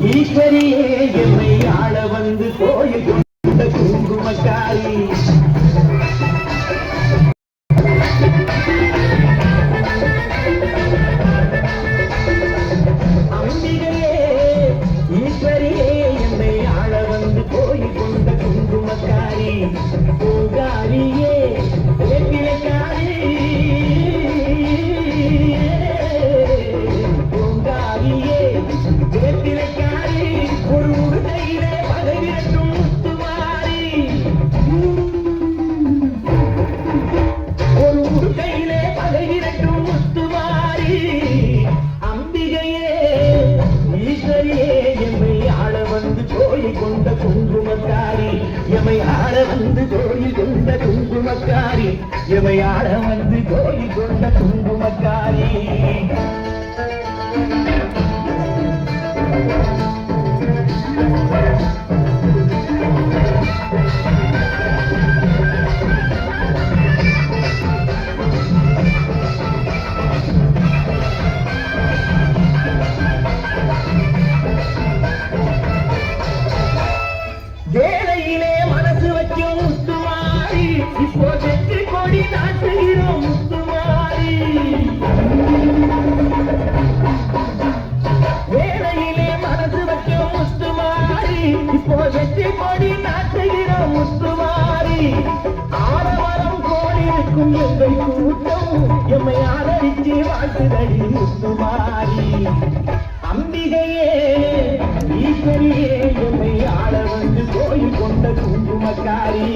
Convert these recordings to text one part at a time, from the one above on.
ஈஸ்வரியே என்னை ஆள வந்து கோயில் கொண்ட குங்குமக்காரி அம்பிகையே ஈஸ்வரியே என்னை ஆள வந்து கோயில் கொண்ட குங்குமக்காரி பூங்காரியே வேப்பிலைக்காரி பூங்காரியே வேப்பிலைக்காரி ஒரு உடுக்கையிலே பதவிரட்டும் முத்துமாரி ஒரு உடுக்கையிலே பதவிரட்டும் முத்துமாரி அம்பிகையே ஈஸ்வரியே எம்மை ஆள வந்து கோயில் கொண்ட குங்குமக்காரி எமை ஆள வந்து கோயில் கொண்ட குங்குமக்காரி எமை ஆள வந்து கோயில் கொண்ட குங்குமக்காரி வேலையிலே மனசு வைக்கும் முத்துமாரி இப்போ வெற்றி கொடி நாட்டுகிறோம் முத்துமாரி வேலையிலே மனசு வைக்கும் முத்துமாரி இப்போ வெற்றி கொடி நாட்டுகிறோம் முத்துமாரி ஆரவரம் கோடிருக்கும் எங்கள் கூட்டம் எம்மை ஆதரித்து வாழ்த்துதடி முத்துமாரி அம்பிகையே ஈஸ்வரியே எம்மை ஆள வந்து கோயில் கொண்ட குங்குமக்காரி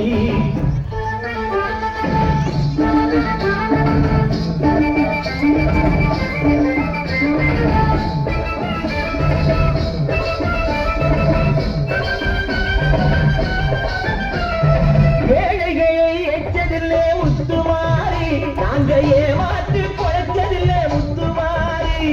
ஏழைகளை எச்சதில்லை முத்துமாரி நாங்க ஏமாற்றி பொழைச்சதில்லை முத்துமாரி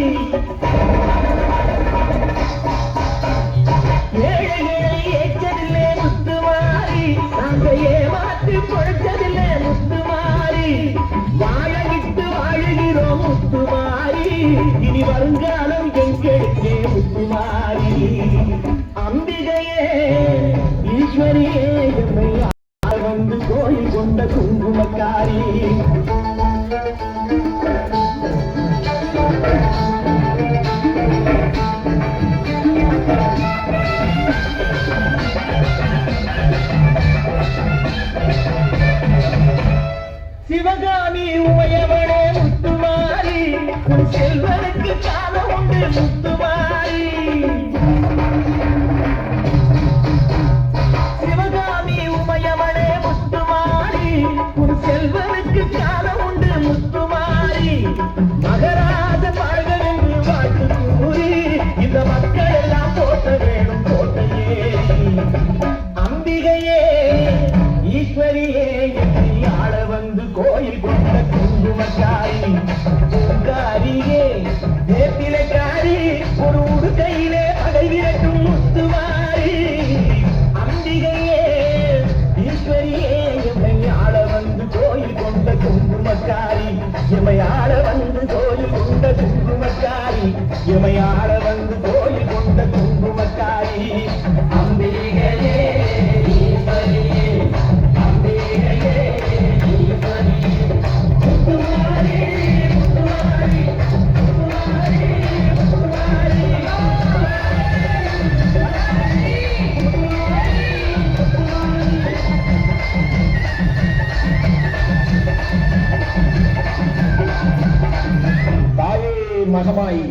ஏழைகளை ஏற்றதில்லை முத்துமாரி நாங்க ஏமாற்றி பொழைச்சதில்லை முத்துமாரி வாழவிட்டு வாழுகிறோம் முத்துமாரி இனி வருங்காலம் எங்களுக்கே முத்துமாரி அம்பிகையே ஈஸ்வரியே எம்மை ஆள வந்து கோயில் கொண்ட குங்குமக்காரி சிவகாமி உமையவனே முத்துமாரி உன் செல்வனுக்கு காலம் உண்டு முத்துமாரி சிவகாமி உமையவனே முத்துமாரி உன் செல்வனுக்கு காலம் உண்டு முத்துமாரி மகராஜ பாடல் என்று வாழ்த்து கூறி இந்த மக்கள் எல்லாம் போட்ட வேணும் போட்டையே அம்பிகையே ஈஸ்வரியே என்னை ஆள வந்து கோயில் கொண்ட குங்குமக்காரி பூங்காரியே வேப்பிலைக்காரி ஒரு உடுக்கையிலே பகைவிரட்டும் முத்துமாரி அம்பிகையே ஈஸ்வரியே எம்மை ஆள வந்து கோயில் கொண்ட குங்குமக்காரி எம்மை ஆள வந்து கோயில் கொண்ட குங்குமக்காரி எம்மை ஆள வந்து கோயில் கொண்ட குங்குமக்காரி அம்பிகையே ஈஸ்வரியே மகமாயி